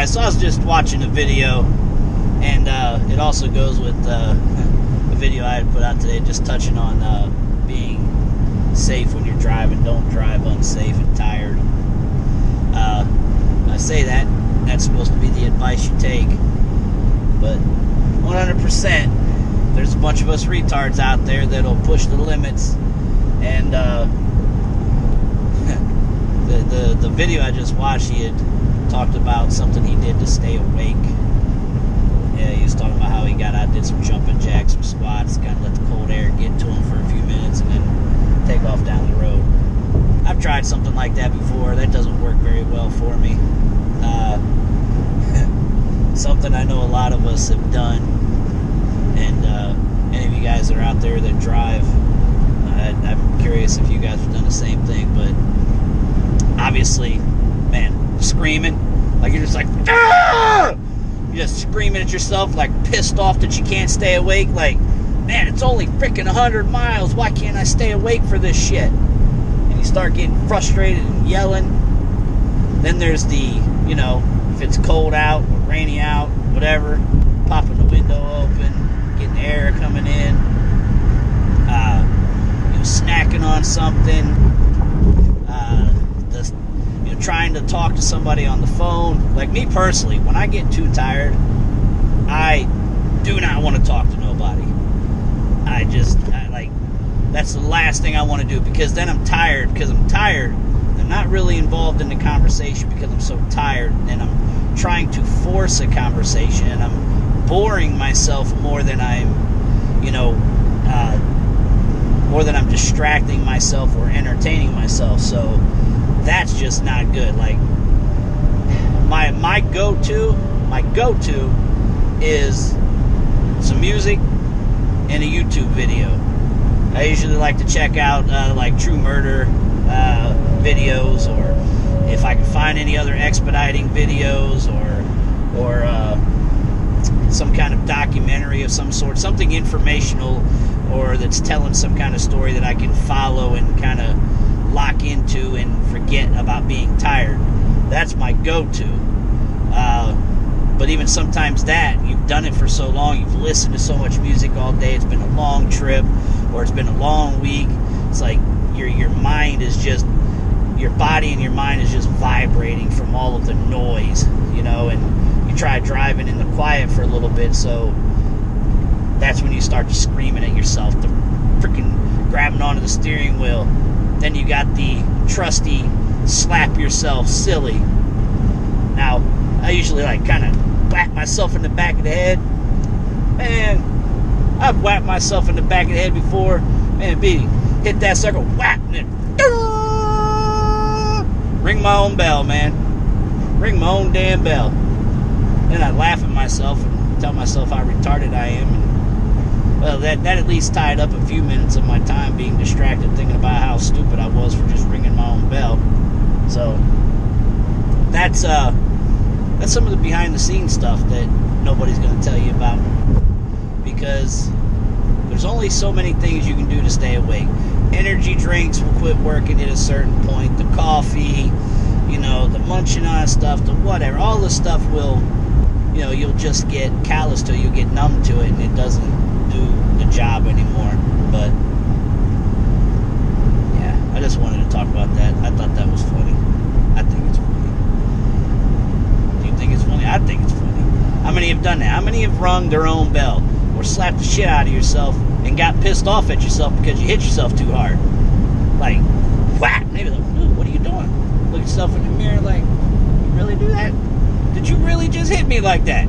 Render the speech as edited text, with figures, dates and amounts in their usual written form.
guys, so I was just watching a video, and it also goes with a video I had put out today, just touching on being safe when you're driving. Don't drive unsafe and tired. I say that's supposed to be the advice you take, but 100%, there's a bunch of us retards out there that'll push the limits, and the video I just watched, he had talked about something he did to stay awake. Yeah, he was talking about how he got out, did some jumping jacks, some squats, kind of let the cold air get to him for a few minutes, and then take off down the road. I've tried something like that before. That doesn't work very well for me. Something I know a lot of us have done, and any of you guys that are out there that drive, I'm curious if you guys have done the same thing. But obviously, man, screaming, like you're just like, ah! You're just screaming at yourself, like pissed off that you can't stay awake. Like, man, it's only freaking 100 miles. Why can't I stay awake for this shit? And you start getting frustrated and yelling. Then there's the, if it's cold out or rainy out, whatever, popping the window open, getting air coming in, snacking on something, trying to talk to somebody on the phone. Like me personally, when I get too tired, I do not want to talk to nobody. That's the last thing I want to do, because then I'm tired. Because I'm tired, I'm not really involved in the conversation because I'm so tired, and I'm trying to force a conversation, and I'm boring myself more than I'm, more than I'm distracting myself or entertaining myself. So that's just not good. Like my go-to is some music and a YouTube video. I usually like to check out like true murder videos, or if I can find any other expediting videos, or some kind of documentary of some sort, something informational, or that's telling some kind of story that I can follow and kind of lock into and forget about being tired. That's my go-to. But even sometimes that, you've done it for so long, you've listened to so much music all day, it's been a long trip, or it's been a long week, it's like your mind is just, your body and your mind is just vibrating from all of the noise, and you try driving in the quiet for a little bit, so that's when you start screaming at yourself, the freaking grabbing onto the steering wheel. Then you got the trusty slap yourself silly. Now, I usually kind of whack myself in the back of the head. Man, I've whacked myself in the back of the head before. Man, hit that sucker, whack, and then ring my own bell, man. Ring my own damn bell. Then I laugh at myself and tell myself how retarded I am. And, well, that at least tied up a few minutes of my time being distracted thinking about how stupid I was for just ringing my own bell. So that's some of the behind the scenes stuff that nobody's going to tell you about, because there's only so many things you can do to stay awake. Energy drinks will quit working at a certain point. The coffee, the munching on stuff, the whatever, all this stuff will, you'll just get callous to it, you'll get numb to it, and it doesn't do the job anymore. But yeah, I just wanted to talk about that. I thought that was funny. I think it's funny. Do you think it's funny? I think it's funny. How many have done that? How many have rung their own bell or slapped the shit out of yourself and got pissed off at yourself because you hit yourself too hard? Like, whack! Maybe like, what are you doing? Look at yourself in the mirror like, you really do that? Did you really just hit me like that?